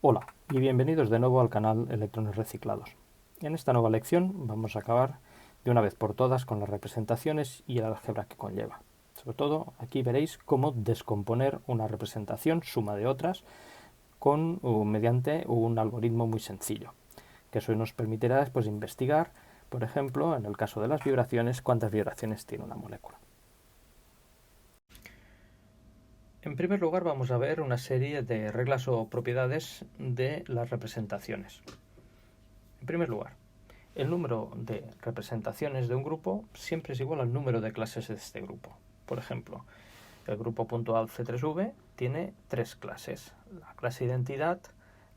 Hola y bienvenidos de nuevo al canal Electrones Reciclados. En esta nueva lección vamos a acabar de una vez por todas con las representaciones y el álgebra que conlleva. Sobre todo aquí veréis cómo descomponer una representación, suma de otras, mediante un algoritmo muy sencillo, que eso nos permitirá después investigar, por ejemplo, en el caso de las vibraciones, cuántas vibraciones tiene una molécula. En primer lugar vamos a ver una serie de reglas o propiedades de las representaciones. En primer lugar, el número de representaciones de un grupo siempre es igual al número de clases de este grupo. Por ejemplo, el grupo puntual C3V tiene 3 clases, la clase identidad,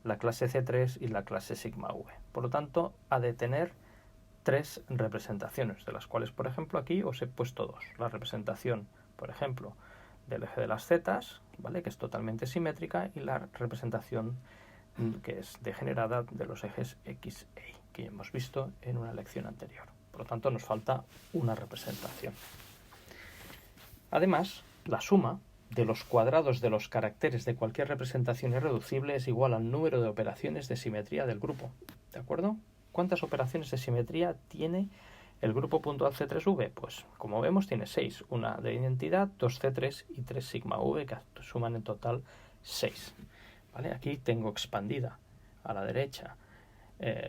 la clase C3 y la clase sigma V. Por lo tanto, ha de tener 3 representaciones, de las cuales, por ejemplo, aquí os he puesto 2. La representación, por ejemplo, del eje de las zetas, ¿vale?, que es totalmente simétrica, y la representación que es degenerada de los ejes X e Y, que hemos visto en una lección anterior. Por lo tanto, nos falta una representación. Además, la suma de los cuadrados de los caracteres de cualquier representación irreducible es igual al número de operaciones de simetría del grupo. ¿De acuerdo? ¿Cuántas operaciones de simetría tiene el grupo puntual C3V? Pues, como vemos, tiene 6. Una de identidad, 2 C3 y 3 sigma V, que suman en total 6. ¿Vale? Aquí tengo expandida a la derecha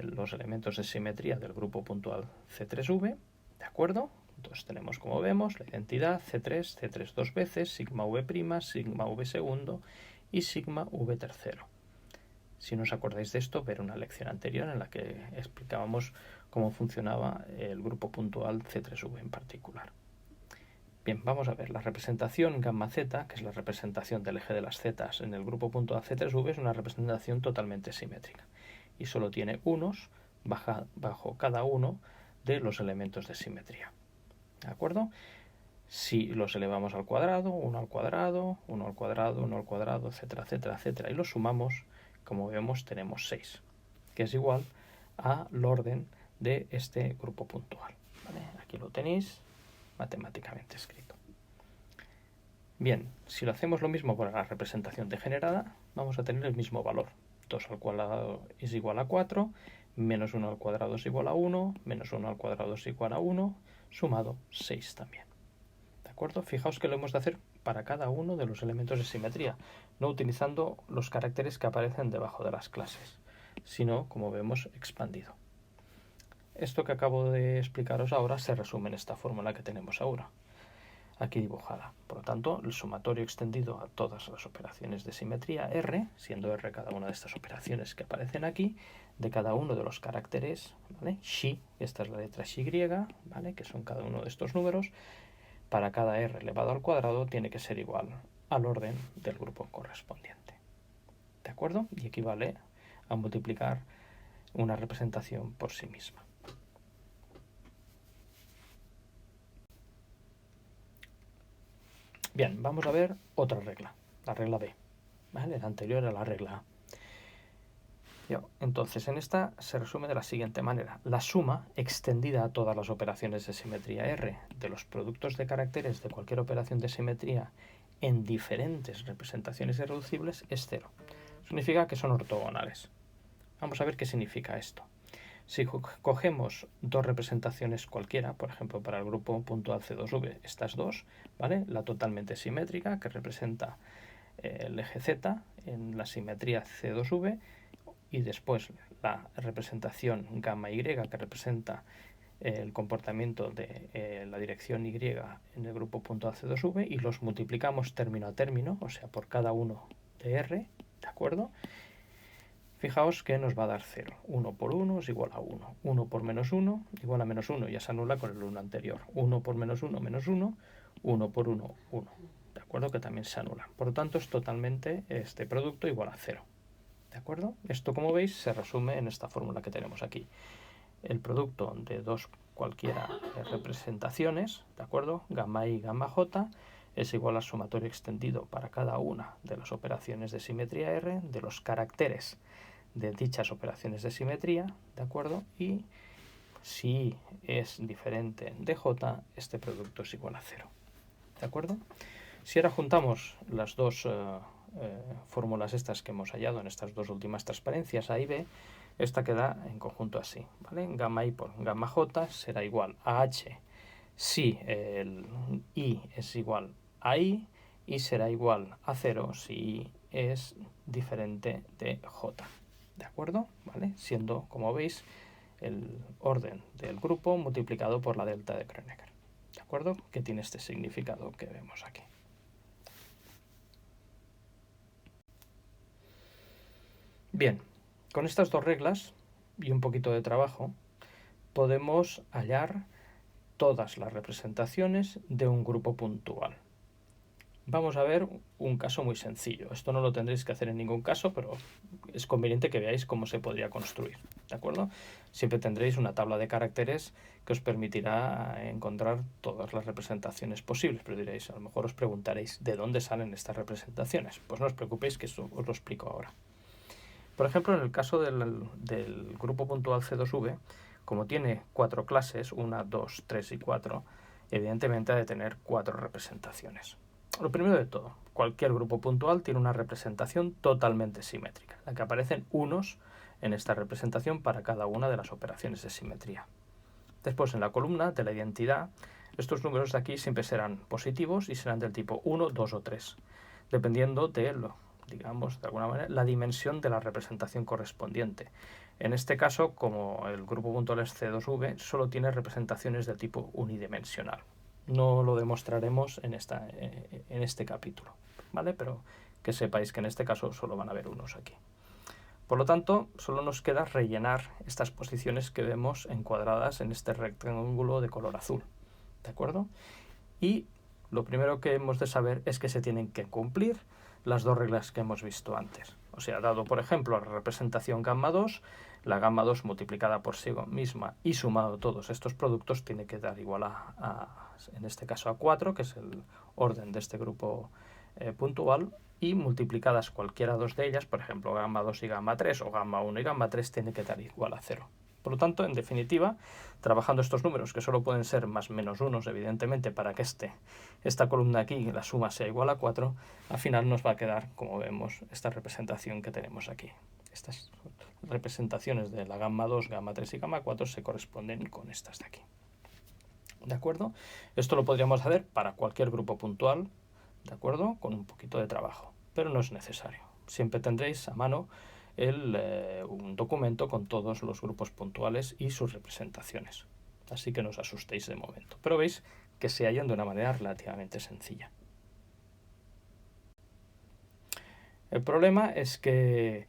los elementos de simetría del grupo puntual C3V, ¿de acuerdo? Entonces tenemos, como vemos, la identidad C3, C3 dos veces, sigma V', sigma V segundo y sigma V tercero. Si no os acordáis de esto, ver una lección anterior en la que explicábamos cómo funcionaba el grupo puntual C3V en particular. Bien, vamos a ver, la representación gamma z, que es la representación del eje de las zetas en el grupo puntual C3V, es una representación totalmente simétrica y solo tiene unos bajo cada uno de los elementos de simetría. ¿De acuerdo? Si los elevamos al cuadrado, 1 al cuadrado, 1 al cuadrado, 1 al cuadrado, etcétera, etcétera, etcétera, y los sumamos, como vemos, tenemos 6, que es igual al orden de este grupo puntual. ¿Vale? Aquí lo tenéis matemáticamente escrito. Bien, si lo hacemos lo mismo para la representación degenerada, vamos a tener el mismo valor. 2 al cuadrado es igual a 4, menos 1 al cuadrado es igual a 1, menos 1 al cuadrado es igual a 1, sumado 6 también. ¿De acuerdo? Fijaos que lo hemos de hacer para cada uno de los elementos de simetría, no utilizando los caracteres que aparecen debajo de las clases, sino, como vemos, expandido. Esto que acabo de explicaros ahora se resume en esta fórmula que tenemos ahora, aquí dibujada. Por lo tanto, el sumatorio extendido a todas las operaciones de simetría R, siendo R cada una de estas operaciones que aparecen aquí, de cada uno de los caracteres, ¿vale? Xi, esta es la letra Xy, ¿vale?, que son cada uno de estos números, para cada R elevado al cuadrado tiene que ser igual al orden del grupo correspondiente. ¿De acuerdo? Y equivale a multiplicar una representación por sí misma. Bien, vamos a ver otra regla, la regla B. ¿Vale? La anterior a la regla A. Entonces, en esta se resume de la siguiente manera. La suma extendida a todas las operaciones de simetría R de los productos de caracteres de cualquier operación de simetría en diferentes representaciones irreducibles es 0. Significa que son ortogonales. Vamos a ver qué significa esto. Si cogemos dos representaciones cualquiera, por ejemplo, para el grupo puntual C2V, estas dos, ¿vale?, la totalmente simétrica, que representa el eje Z en la simetría C2V, y después la representación gamma Y, que representa el comportamiento de la dirección Y en el grupo puntual C2V, y los multiplicamos término a término, o sea, por cada uno de R, ¿de acuerdo? Fijaos que nos va a dar 0. 1 por 1 es igual a 1. 1 por menos 1 igual a menos 1. Ya se anula con el 1 anterior. 1 por menos 1, menos 1. 1 por 1, 1. ¿De acuerdo? Que también se anula. Por lo tanto, es totalmente este producto igual a 0. ¿De acuerdo? Esto, como veis, se resume en esta fórmula que tenemos aquí. El producto de dos cualquiera representaciones, ¿de acuerdo?, gamma I y gamma J, es igual al sumatorio extendido para cada una de las operaciones de simetría R de los caracteres de dichas operaciones de simetría, ¿de acuerdo? Y si es diferente de J, este producto es igual a 0. ¿De acuerdo? Si ahora juntamos las dos fórmulas estas que hemos hallado en estas dos últimas transparencias, A y B, esta queda en conjunto así, ¿vale? Gamma I por gamma J será igual a H si el I es igual a I, y será igual a 0 si I es diferente de J, ¿de acuerdo? ¿Vale? Siendo, como veis, el orden del grupo multiplicado por la delta de Kronecker, ¿de acuerdo? Que tiene este significado que vemos aquí. Bien, con estas dos reglas y un poquito de trabajo podemos hallar todas las representaciones de un grupo puntual. Vamos a ver un caso muy sencillo. Esto no lo tendréis que hacer en ningún caso, pero es conveniente que veáis cómo se podría construir, ¿de acuerdo? Siempre tendréis una tabla de caracteres que os permitirá encontrar todas las representaciones posibles, pero diréis, a lo mejor os preguntaréis, ¿de dónde salen estas representaciones? Pues no os preocupéis, que eso os lo explico ahora. Por ejemplo, en el caso del grupo puntual C2V, como tiene 4 clases, 1, 2, 3 y 4, evidentemente ha de tener 4 representaciones. Lo primero de todo, cualquier grupo puntual tiene una representación totalmente simétrica, en la que aparecen unos en esta representación para cada una de las operaciones de simetría. Después, en la columna de la identidad, estos números de aquí siempre serán positivos y serán del tipo 1, 2 o 3, dependiendo de digamos, de alguna manera, la dimensión de la representación correspondiente. En este caso, como el grupo puntual es C2V, solo tiene representaciones de tipo unidimensional. No lo demostraremos en este capítulo, ¿vale? Pero que sepáis que en este caso solo van a haber unos aquí. Por lo tanto, solo nos queda rellenar estas posiciones que vemos encuadradas en este rectángulo de color azul, ¿de acuerdo? Y lo primero que hemos de saber es que se tienen que cumplir las dos reglas que hemos visto antes. O sea, dado por ejemplo la representación gamma 2, la gamma 2 multiplicada por sí misma y sumado todos estos productos tiene que dar igual en este caso a 4, que es el orden de este grupo puntual, y multiplicadas cualquiera dos de ellas, por ejemplo gamma 2 y gamma 3 o gamma 1 y gamma 3, tiene que dar igual a 0. Por lo tanto, en definitiva, trabajando estos números, que solo pueden ser más menos unos, evidentemente, para que esta columna aquí, la suma sea igual a 4, al final nos va a quedar, como vemos, esta representación que tenemos aquí. Estas representaciones de la gamma 2, gamma 3 y gamma 4 se corresponden con estas de aquí. ¿De acuerdo? Esto lo podríamos hacer para cualquier grupo puntual, ¿de acuerdo? Con un poquito de trabajo, pero no es necesario. Siempre tendréis a mano un documento con todos los grupos puntuales y sus representaciones. Así que no os asustéis de momento. Pero veis que se hallan de una manera relativamente sencilla. El problema es que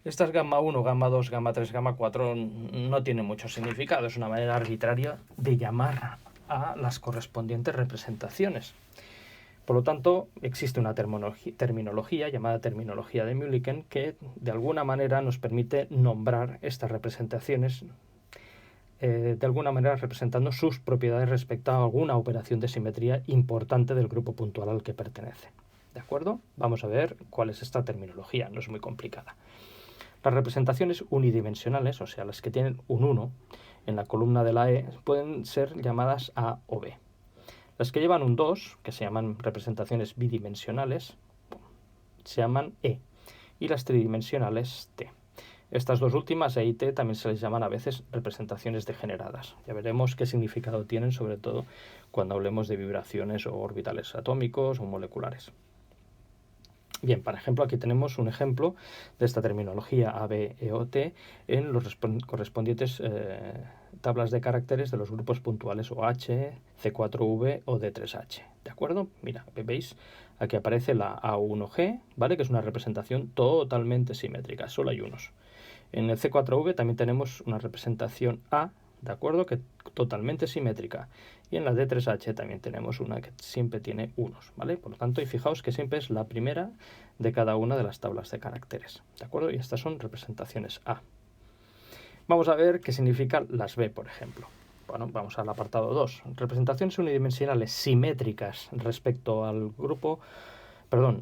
estas gamma 1, gamma 2, gamma 3, gamma 4 no tienen mucho significado. Es una manera arbitraria de llamar a las correspondientes representaciones. Por lo tanto, existe una terminología llamada terminología de Mulliken que de alguna manera nos permite nombrar estas representaciones, de alguna manera representando sus propiedades respecto a alguna operación de simetría importante del grupo puntual al que pertenece. ¿De acuerdo? Vamos a ver cuál es esta terminología, no es muy complicada. Las representaciones unidimensionales, o sea, las que tienen un 1 en la columna de la E, pueden ser llamadas A o B. Las que llevan un 2, que se llaman representaciones bidimensionales, se llaman E, y las tridimensionales T. Estas dos últimas, E y T, también se les llaman a veces representaciones degeneradas. Ya veremos qué significado tienen, sobre todo cuando hablemos de vibraciones o orbitales atómicos o moleculares. Bien, por ejemplo, aquí tenemos un ejemplo de esta terminología A, B, E o T en los correspondientes tablas de caracteres de los grupos puntuales OH, C4V o D3H. ¿De acuerdo? Mira, veis, aquí aparece la A1G, ¿vale? Que es una representación totalmente simétrica, solo hay unos. En el C4V también tenemos una representación A, ¿de acuerdo? Que totalmente simétrica. Y en la D3H también tenemos una que siempre tiene unos, ¿vale? Por lo tanto, y fijaos que siempre es la primera de cada una de las tablas de caracteres, ¿de acuerdo? Y estas son representaciones A. Vamos a ver qué significan las B, por ejemplo. Bueno, vamos al apartado 2. Representaciones unidimensionales simétricas respecto al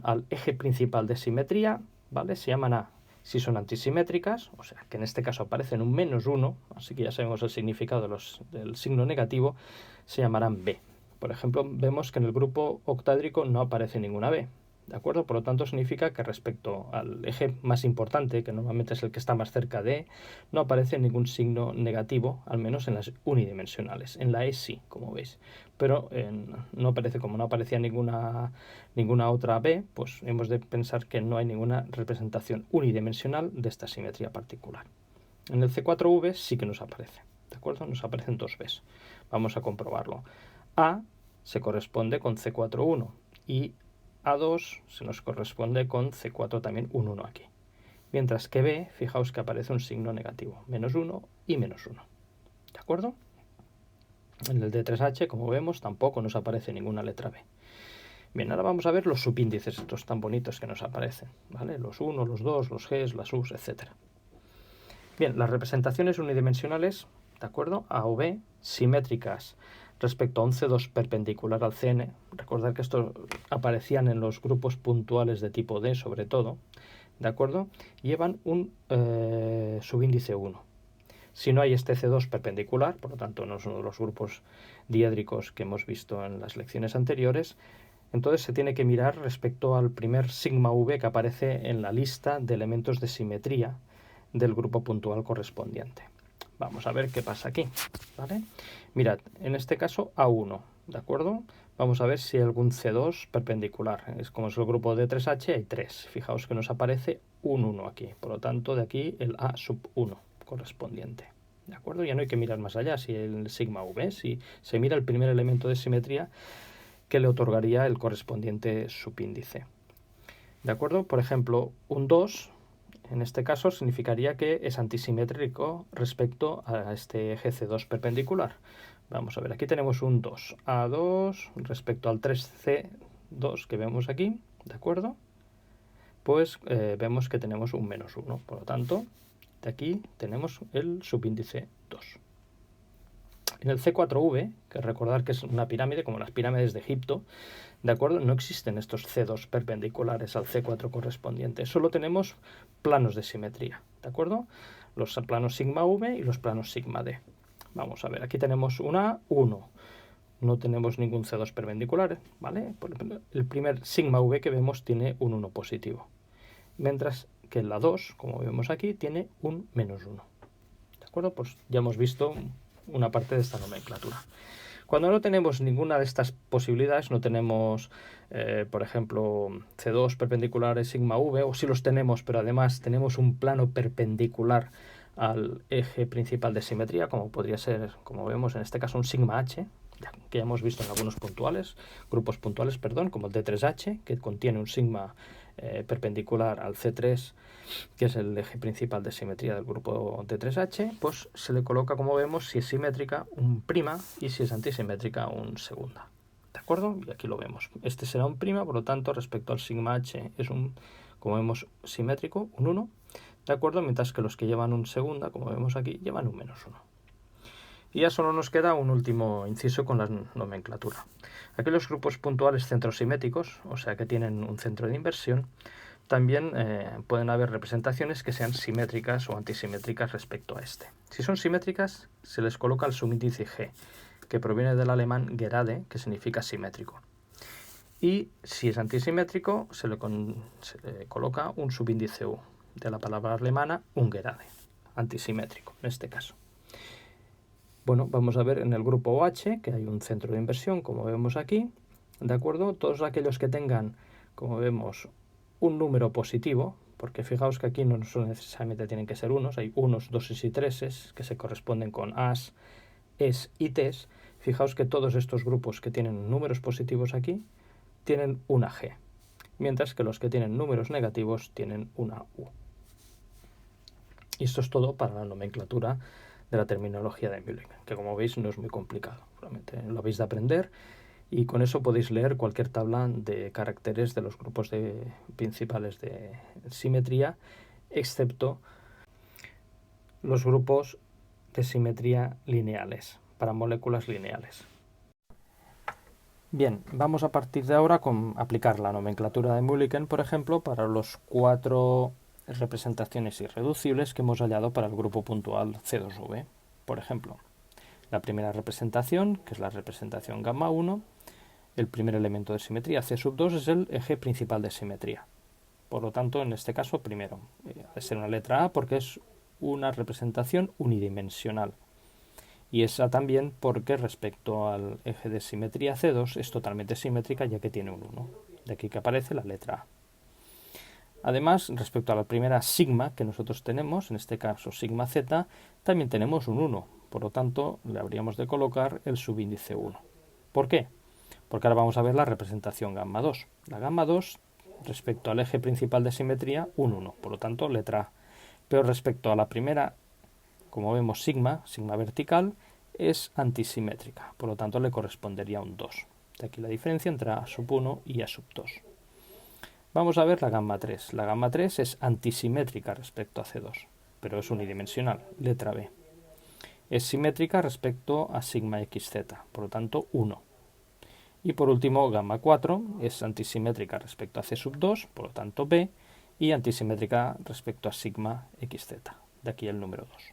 al eje principal de simetría, ¿vale? Se llaman A. Si son antisimétricas, o sea, que en este caso aparecen un -1, así que ya sabemos el significado del signo negativo, se llamarán B. Por ejemplo, vemos que en el grupo octádrico no aparece ninguna B. ¿De acuerdo? Por lo tanto, significa que respecto al eje más importante, que normalmente es el que está más cerca de E, no aparece ningún signo negativo, al menos en las unidimensionales. En la E sí, como veis. Pero no aparece, como no aparecía ninguna otra B, pues hemos de pensar que no hay ninguna representación unidimensional de esta simetría particular. En el C4V sí que nos aparece. ¿De acuerdo? Nos aparecen dos Bs. Vamos a comprobarlo. A se corresponde con C4,1 y A2 se nos corresponde con C4 también un 1 aquí. Mientras que B, fijaos que aparece un signo negativo, -1 y -1. ¿De acuerdo? En el D3H, como vemos, tampoco nos aparece ninguna letra B. Bien, ahora vamos a ver los subíndices, estos tan bonitos que nos aparecen, ¿vale? Los 1, los 2, los Gs, las Us, etc. Bien, las representaciones unidimensionales, ¿de acuerdo? A o B, simétricas respecto a un C2 perpendicular al Cn. Recordad que estos aparecían en los grupos puntuales de tipo D, sobre todo, ¿de acuerdo? Llevan un subíndice 1. Si no hay este C2 perpendicular, por lo tanto no es uno de los grupos diédricos que hemos visto en las lecciones anteriores, entonces se tiene que mirar respecto al primer sigma V que aparece en la lista de elementos de simetría del grupo puntual correspondiente. Vamos a ver qué pasa aquí, ¿vale? Mirad, en este caso A1, ¿de acuerdo? Vamos a ver si hay algún C2 perpendicular. Es como es el grupo de 3H, hay 3. Fijaos que nos aparece un 1 aquí. Por lo tanto, de aquí el A sub 1 correspondiente. ¿De acuerdo? Ya no hay que mirar más allá. Si el sigma V, si se mira el primer elemento de simetría que le otorgaría el correspondiente subíndice. ¿De acuerdo? Por ejemplo, un 2, en este caso, significaría que es antisimétrico respecto a este eje C2 perpendicular. Vamos a ver, aquí tenemos un 2, A2 respecto al 3C2 que vemos aquí, ¿de acuerdo? Pues vemos que tenemos un -1, por lo tanto, de aquí tenemos el subíndice 2. En el C4V, que recordar que es una pirámide, como las pirámides de Egipto, ¿de acuerdo? No existen estos C2 perpendiculares al C4 correspondiente, solo tenemos planos de simetría, ¿de acuerdo? Los planos sigma V y los planos sigma D. Vamos a ver, aquí tenemos una 1, no tenemos ningún C2 perpendicular, ¿vale? El primer sigma V que vemos tiene un 1 positivo, mientras que la 2, como vemos aquí, tiene un -1, ¿de acuerdo? Pues ya hemos visto una parte de esta nomenclatura. Cuando no tenemos ninguna de estas posibilidades, no tenemos, por ejemplo, C2 perpendiculares sigma V, o si los tenemos, pero además tenemos un plano perpendicular al eje principal de simetría, como podría ser, como vemos en este caso, un sigma H, que ya hemos visto en algunos grupos puntuales, como el D3H, que contiene un sigma perpendicular al C3, que es el eje principal de simetría del grupo D3H, pues se le coloca, como vemos, si es simétrica, un prima, y si es antisimétrica, un segunda. ¿De acuerdo? Y aquí lo vemos. Este será un prima, por lo tanto, respecto al sigma H es un, como vemos, simétrico, un 1, ¿de acuerdo? Mientras que los que llevan un segunda, como vemos aquí, llevan un -1. Y ya solo nos queda un último inciso con la nomenclatura. Aquí los grupos puntuales centrosimétricos, o sea que tienen un centro de inversión, también pueden haber representaciones que sean simétricas o antisimétricas respecto a este. Si son simétricas, se les coloca el subíndice G, que proviene del alemán gerade, que significa simétrico. Y si es antisimétrico, se le coloca un subíndice U, de la palabra alemana ungerade, antisimétrico en este caso. Bueno, vamos a ver en el grupo OH que hay un centro de inversión, como vemos aquí, ¿de acuerdo? Todos aquellos que tengan, como vemos, un número positivo, porque fijaos que aquí no necesariamente tienen que ser unos, hay unos, doses y treses que se corresponden con As, Es y Tes. Fijaos que todos estos grupos que tienen números positivos aquí tienen una G, mientras que los que tienen números negativos tienen una U. Y esto es todo para la nomenclatura de la terminología de Mulliken, que como veis no es muy complicado, realmente lo habéis de aprender y con eso podéis leer cualquier tabla de caracteres de los grupos principales de simetría, excepto los grupos de simetría lineales, para moléculas lineales. Bien, vamos a partir de ahora con aplicar la nomenclatura de Mulliken, por ejemplo, para los 4 representaciones irreducibles que hemos hallado para el grupo puntual C2V. Por ejemplo, la primera representación, que es la representación gamma 1, El primer elemento de simetría, C sub 2, es el eje principal de simetría. Por lo tanto, en este caso, primero, ha de ser una letra A porque es una representación unidimensional. Y esa también porque respecto al eje de simetría C2 es totalmente simétrica ya que tiene un 1. De aquí que aparece la letra A. Además, respecto a la primera sigma que nosotros tenemos, en este caso sigma z, también tenemos un 1. Por lo tanto, le habríamos de colocar el subíndice 1. ¿Por qué? Porque ahora vamos a ver la representación gamma 2. La gamma 2, respecto al eje principal de simetría, un 1. Por lo tanto, letra A. Pero respecto a la primera, como vemos sigma vertical, es antisimétrica. Por lo tanto, le correspondería un 2. De aquí la diferencia entre A sub 1 y A sub 2. Vamos a ver la gamma 3. La gamma 3 es antisimétrica respecto a C2, pero es unidimensional, letra B. Es simétrica respecto a sigma xz, por lo tanto 1. Y por último, gamma 4 es antisimétrica respecto a C sub 2, por lo tanto B, y antisimétrica respecto a sigma xz, de aquí el número 2.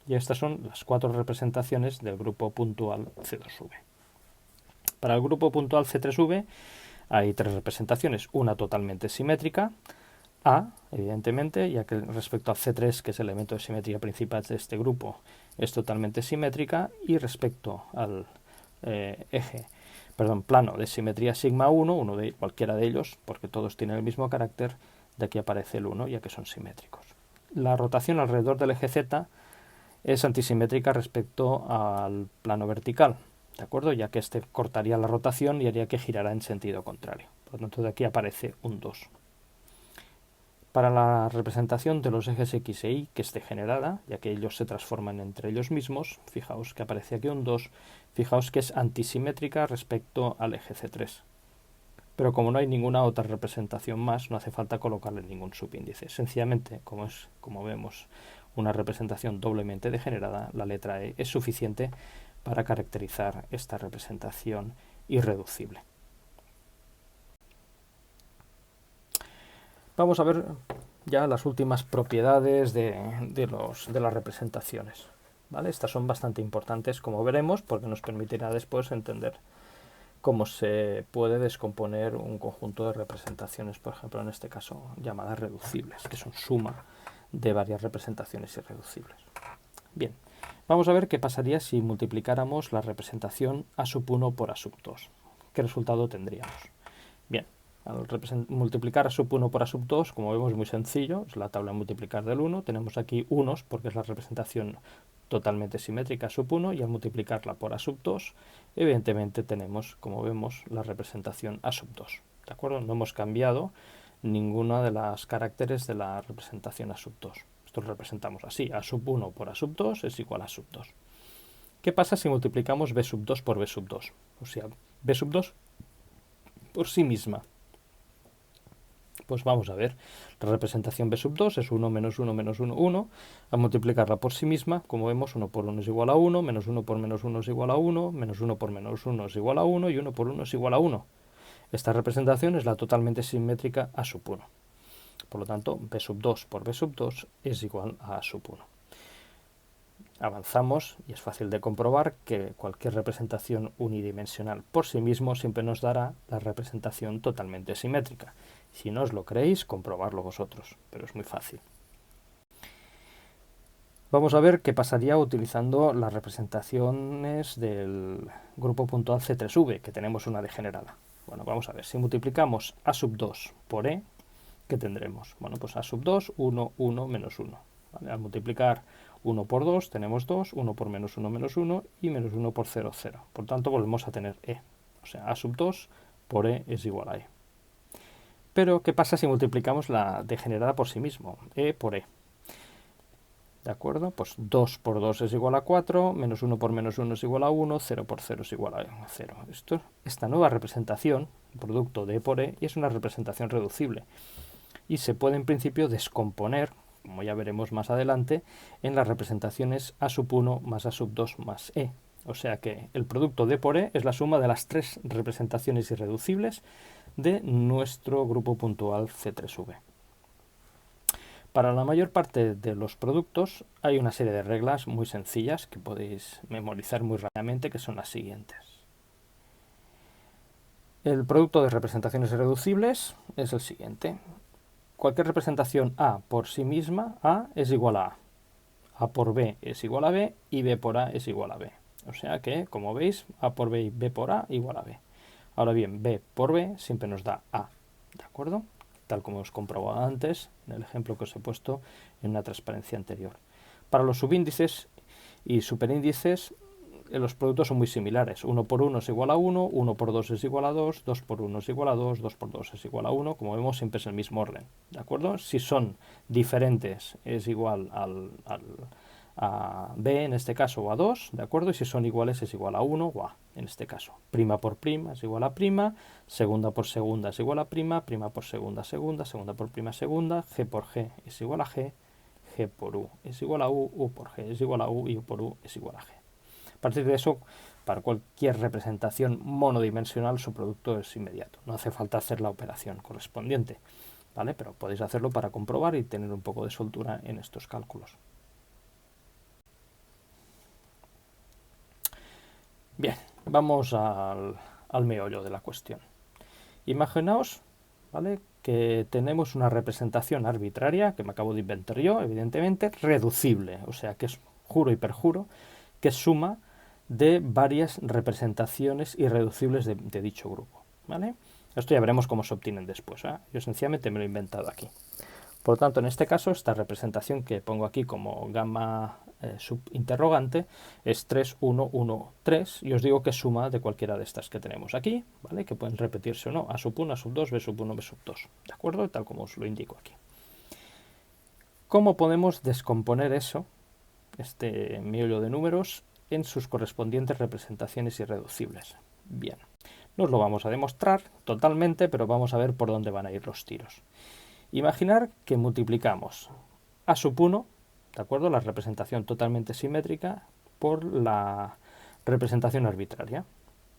Y estas son las 4 representaciones del grupo puntual C2V. Para el grupo puntual C3V hay 3 representaciones, una totalmente simétrica, A, evidentemente, ya que respecto a C3, que es el elemento de simetría principal de este grupo, es totalmente simétrica, y respecto al plano de simetría sigma 1, uno de cualquiera de ellos, porque todos tienen el mismo carácter, de aquí aparece el 1, ya que son simétricos. La rotación alrededor del eje Z es antisimétrica respecto al plano vertical, ¿de acuerdo? Ya que este cortaría la rotación y haría que girara en sentido contrario. Por lo tanto, de aquí aparece un 2. Para la representación de los ejes X e Y que esté generada, ya que ellos se transforman entre ellos mismos, fijaos que aparece aquí un 2, fijaos que es antisimétrica respecto al eje C3. Pero como no hay ninguna otra representación más, no hace falta colocarle ningún subíndice. Sencillamente, como vemos, una representación doblemente degenerada, la letra E es suficiente para caracterizar esta representación irreducible. Vamos a ver ya las últimas propiedades de las representaciones. ¿Vale? Estas son bastante importantes, como veremos, porque nos permitirá después entender cómo se puede descomponer un conjunto de representaciones, por ejemplo, en este caso, llamadas reducibles, que son suma de varias representaciones irreducibles. Bien, vamos a ver qué pasaría si multiplicáramos la representación A sub 1 por A sub 2. ¿Qué resultado tendríamos? Bien, al multiplicar A sub 1 por A sub 2, como vemos, es muy sencillo, es la tabla de multiplicar del 1. Tenemos aquí unos porque es la representación totalmente simétrica A sub 1, y al multiplicarla por A sub 2, evidentemente tenemos, como vemos, la representación A sub 2. ¿De acuerdo? No hemos cambiado ninguno de los caracteres de la representación A sub 2. Esto lo representamos así: A sub 1 por A sub 2 es igual a A sub 2. ¿Qué pasa si multiplicamos B sub 2 por B sub 2? O sea, B sub 2 por sí misma. Pues vamos a ver, la representación B sub 2 es 1 menos 1 menos 1, 1. Al multiplicarla por sí misma, como vemos, 1 por 1 es igual a 1, menos 1 por menos 1 es igual a 1, menos 1 por menos 1 es igual a 1, y 1 por 1 es igual a 1. Esta representación es la totalmente simétrica A sub 1. Por lo tanto, B sub 2 por B sub 2 es igual a A sub 1. Avanzamos y es fácil de comprobar que cualquier representación unidimensional por sí mismo siempre nos dará la representación totalmente simétrica. Si no os lo creéis, comprobarlo vosotros, pero es muy fácil. Vamos a ver qué pasaría utilizando las representaciones del grupo puntual C3V, que tenemos una degenerada. Bueno, vamos a ver, si multiplicamos A sub 2 por E, ¿qué tendremos? Bueno, pues A sub 2, 1, 1, menos 1. ¿Vale? Al multiplicar 1 por 2 tenemos 2, 1 por menos 1 menos 1, y menos 1 por 0, 0. Por tanto, volvemos a tener E. O sea, A sub 2 por E es igual a E. Pero, ¿qué pasa si multiplicamos la degenerada por sí mismo? E por E. ¿De acuerdo? Pues 2 por 2 es igual a 4, menos 1 por menos 1 es igual a 1, 0 por 0 es igual a 0. Esta nueva representación, producto de E por E, y es una representación reducible. Y se puede en principio descomponer, como ya veremos más adelante, en las representaciones A sub 1 más A sub 2 más E. O sea que el producto de E por E es la suma de las 3 representaciones irreducibles de nuestro grupo puntual C3V. Para la mayor parte de los productos hay una serie de reglas muy sencillas que podéis memorizar muy rápidamente, que son las siguientes. El producto de representaciones irreducibles es el siguiente. Cualquier representación A por sí misma, A es igual a A. A por B es igual a B y B por A es igual a B. O sea que, como veis, A por B y B por A igual a B. Ahora bien, B por B siempre nos da A, ¿de acuerdo? Tal como hemos comprobado antes en el ejemplo que os he puesto en una transparencia anterior. Para los subíndices y superíndices, los productos son muy similares. 1 por 1 es igual a 1, 1 por 2 es igual a 2, 2 por 1 es igual a 2, 2 por 2 es igual a 1. Como vemos, siempre es el mismo orden, ¿de acuerdo? Si son diferentes, es igual a B en este caso o a 2, ¿de acuerdo? Y si son iguales es igual a 1 o a en este caso. Prima por prima es igual a prima, segunda por segunda es igual a prima, prima por segunda, segunda, segunda por prima, segunda, G por G es igual a G, G por U es igual a U por G es igual a U y U por U es igual a G. A partir de eso, para cualquier representación monodimensional su producto es inmediato. No hace falta hacer la operación correspondiente, ¿vale? Pero podéis hacerlo para comprobar y tener un poco de soltura en estos cálculos. Bien, vamos al meollo de la cuestión. Imaginaos, ¿vale?, que tenemos una representación arbitraria, que me acabo de inventar yo, evidentemente, reducible, o sea que es juro y perjuro, que es suma de varias representaciones irreducibles de dicho grupo, ¿vale? Esto ya veremos cómo se obtienen después, ¿eh? Yo sencillamente me lo he inventado aquí. Por lo tanto, en este caso, esta representación que pongo aquí como gamma subinterrogante es 3, 1, 1, 3, y os digo que es suma de cualquiera de estas que tenemos aquí, ¿vale? Que pueden repetirse o no, A sub 1, A sub 2, B sub 1, B sub 2, ¿de acuerdo? Tal como os lo indico aquí. ¿Cómo podemos descomponer eso, este meollo de números, en sus correspondientes representaciones irreducibles? Bien, no os lo vamos a demostrar totalmente, pero vamos a ver por dónde van a ir los tiros. Imaginar que multiplicamos A sub 1, ¿de acuerdo?, la representación totalmente simétrica, por la representación arbitraria,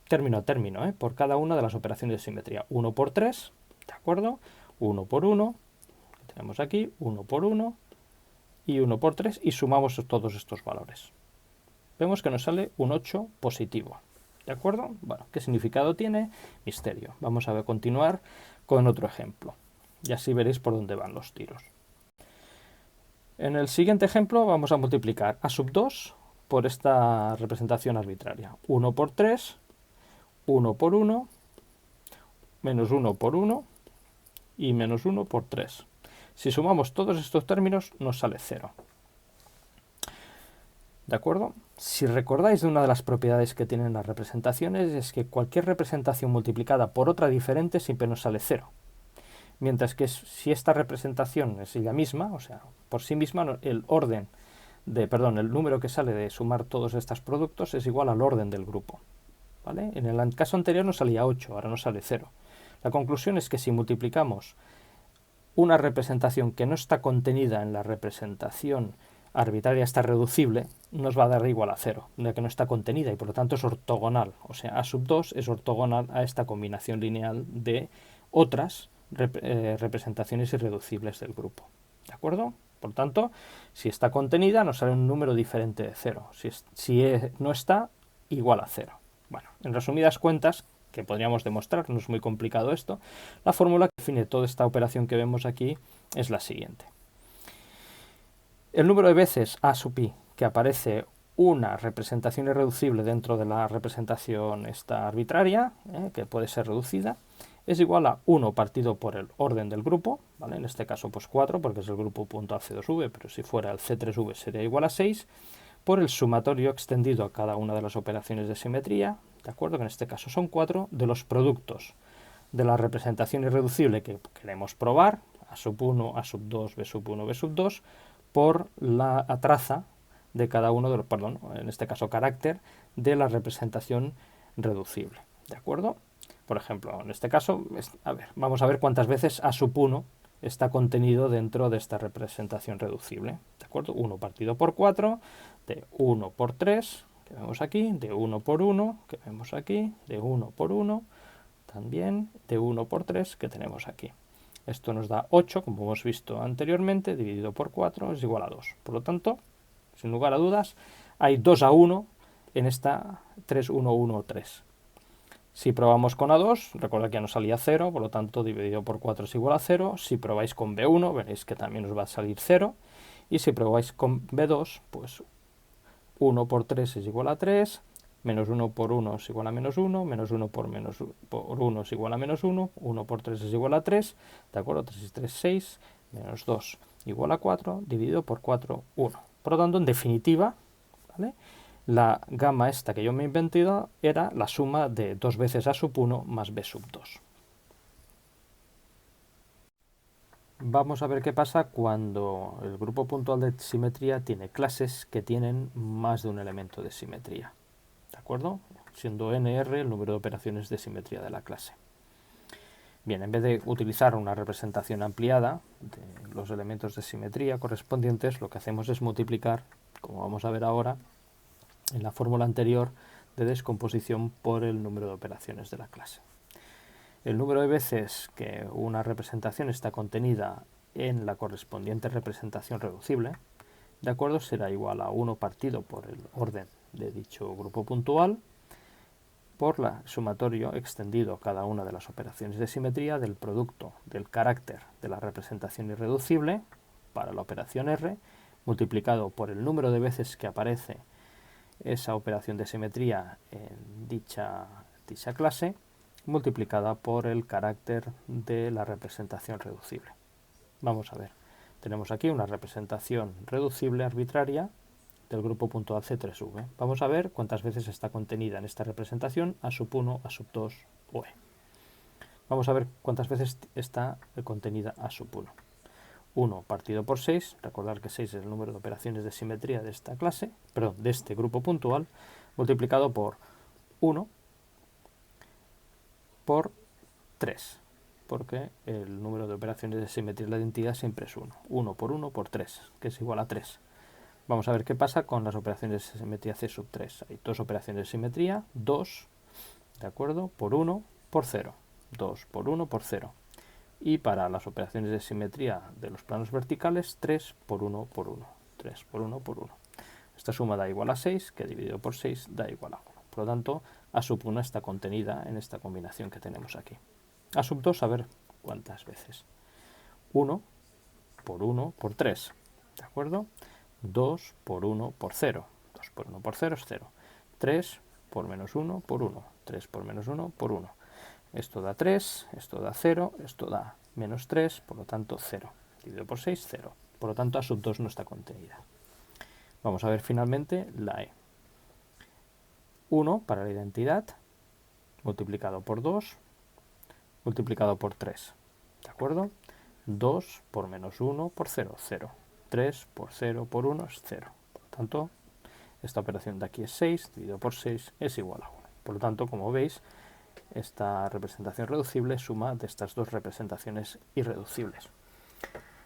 término a término, por cada una de las operaciones de simetría. 1 por 3, ¿de acuerdo? 1 por 1, que tenemos aquí, 1 por 1 y 1 por 3, y sumamos todos estos valores. Vemos que nos sale un 8 positivo, ¿de acuerdo? Bueno, ¿qué significado tiene? Misterio. Vamos a continuar con otro ejemplo. Y así veréis por dónde van los tiros. En el siguiente ejemplo vamos a multiplicar A sub 2 por esta representación arbitraria. 1 por 3, 1 por 1, menos 1 por 1 y menos 1 por 3. Si sumamos todos estos términos nos sale 0. ¿De acuerdo? Si recordáis de una de las propiedades que tienen las representaciones es que cualquier representación multiplicada por otra diferente siempre nos sale 0. Mientras que si esta representación es ella misma, o sea, por sí misma, el número que sale de sumar todos estos productos es igual al orden del grupo, ¿vale? En el caso anterior nos salía 8, ahora nos sale 0. La conclusión es que si multiplicamos una representación que no está contenida en la representación arbitraria, está reducible, nos va a dar igual a 0, ya que no está contenida y por lo tanto es ortogonal. O sea, A sub 2 es ortogonal a esta combinación lineal de otras representaciones irreducibles del grupo, ¿de acuerdo? Por tanto, si está contenida nos sale un número diferente de 0, si no está, igual a 0. Bueno, en resumidas cuentas, que podríamos demostrar, no es muy complicado esto, la fórmula que define toda esta operación que vemos aquí es la siguiente. El número de veces A sub i que aparece una representación irreducible dentro de la representación esta arbitraria, que puede ser reducida, es igual a 1 partido por el orden del grupo, ¿vale? En este caso pues 4, porque es el grupo .AC2V, pero si fuera el C3V sería igual a 6, por el sumatorio extendido a cada una de las operaciones de simetría, ¿de acuerdo? Que en este caso son 4, de los productos de la representación irreducible que queremos probar, A sub 1, A sub 2, B sub 1, B sub 2, por la traza de cada uno de los, en este caso carácter, de la representación reducible, ¿de acuerdo? Por ejemplo, en este caso, vamos a ver cuántas veces A sub 1 está contenido dentro de esta representación reducible, ¿de acuerdo? 1 partido por 4, de 1 por 3, que vemos aquí, de 1 por 1, que vemos aquí, de 1 por 1, también de 1 por 3, que tenemos aquí. Esto nos da 8, como hemos visto anteriormente, dividido por 4 es igual a 2. Por lo tanto, sin lugar a dudas, hay 2 a 1 en esta 3, 1, 1, 3. Si probamos con A2, recordad que ya nos salía 0, por lo tanto dividido por 4 es igual a 0. Si probáis con B1, veréis que también os va a salir 0. Y si probáis con B2, pues 1 por 3 es igual a 3, menos 1 por 1 es igual a menos 1, menos 1 por 1 es igual a menos 1, 1 por 3 es igual a 3, ¿de acuerdo? 3 y 3, 6, menos 2 igual a 4, dividido por 4, 1. Por lo tanto, en definitiva, ¿vale?, la gama esta que yo me he inventado era la suma de 2 veces A sub 1 más B sub 2. Vamos a ver qué pasa cuando el grupo puntual de simetría tiene clases que tienen más de un elemento de simetría. ¿De acuerdo? Siendo NR el número de operaciones de simetría de la clase. Bien, en vez de utilizar una representación ampliada de los elementos de simetría correspondientes, lo que hacemos es multiplicar, como vamos a ver ahora, en la fórmula anterior de descomposición por el número de operaciones de la clase. El número de veces que una representación está contenida en la correspondiente representación reducible, de acuerdo, será igual a 1 partido por el orden de dicho grupo puntual por la sumatorio extendido a cada una de las operaciones de simetría del producto del carácter de la representación irreducible para la operación R multiplicado por el número de veces que aparece esa operación de simetría en dicha clase multiplicada por el carácter de la representación reducible. Vamos a ver, tenemos aquí una representación reducible arbitraria del grupo puntual C3V. Vamos a ver cuántas veces está contenida en esta representación A sub 1, A sub 2 o E. Vamos a ver cuántas veces está contenida A sub 1. 1 partido por 6, recordar que 6 es el número de operaciones de simetría de esta clase, perdón, de este grupo puntual, multiplicado por 1 por 3, porque el número de operaciones de simetría de la identidad siempre es 1. 1 por 1 por 3, que es igual a 3. Vamos a ver qué pasa con las operaciones de simetría C sub 3. Hay dos operaciones de simetría, 2, ¿de acuerdo?, por 1 por 0. 2 por 1 por 0. Y para las operaciones de simetría de los planos verticales, 3 por 1 por 1. 3 por 1 por 1. Esta suma da igual a 6, que dividido por 6 da igual a 1. Por lo tanto, A sub 1 está contenida en esta combinación que tenemos aquí. A sub 2, a ver cuántas veces. 1 por 1 por 3. ¿De acuerdo? 2 por 1 por 0. 2 por 1 por 0 es 0. 3 por menos 1 por 1. 3 por menos 1 por 1. Esto da 3, esto da 0, esto da menos 3, por lo tanto 0. Dividido por 6, 0. Por lo tanto, A sub 2 no está contenida. Vamos a ver finalmente la E. 1 para la identidad, multiplicado por 2, multiplicado por 3. ¿De acuerdo? 2 por menos 1 por 0, 0. 3 por 0 por 1 es 0. Por lo tanto, esta operación de aquí es 6, dividido por 6 es igual a 1. Por lo tanto, como veis, esta representación reducible suma de estas dos representaciones irreducibles.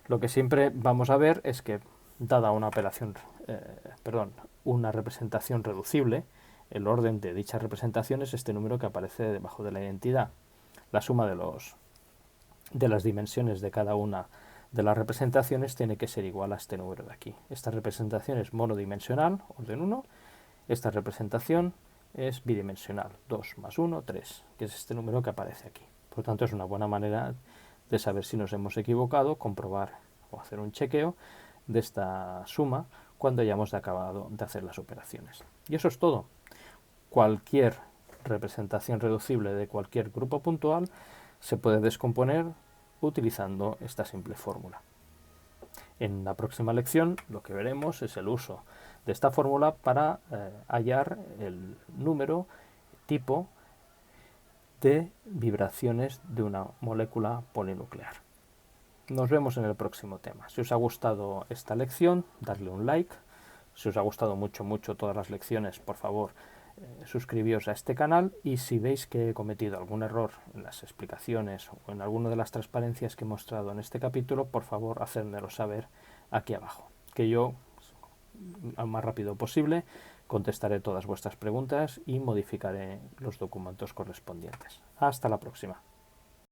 Lo que siempre vamos a ver es que, dada una una representación reducible, el orden de dicha representación es este número que aparece debajo de la identidad. La suma de las dimensiones de cada una de las representaciones tiene que ser igual a este número de aquí. Esta representación es monodimensional, orden 1. Esta representación es bidimensional, 2 más 1, 3, que es este número que aparece aquí. Por lo tanto, es una buena manera de saber si nos hemos equivocado, comprobar o hacer un chequeo de esta suma cuando hayamos acabado de hacer las operaciones. Y eso es todo. Cualquier representación reducible de cualquier grupo puntual se puede descomponer utilizando esta simple fórmula. En la próxima lección lo que veremos es el uso de esta fórmula para hallar el número tipo de vibraciones de una molécula polinuclear. Nos vemos en el próximo tema. Si os ha gustado esta lección, darle un like. Si os ha gustado mucho todas las lecciones, por favor, suscribíos a este canal, y si veis que he cometido algún error en las explicaciones o en alguna de las transparencias que he mostrado en este capítulo, por favor, hacérmelo saber aquí abajo, que yo, al más rápido posible, contestaré todas vuestras preguntas y modificaré los documentos correspondientes. Hasta la próxima.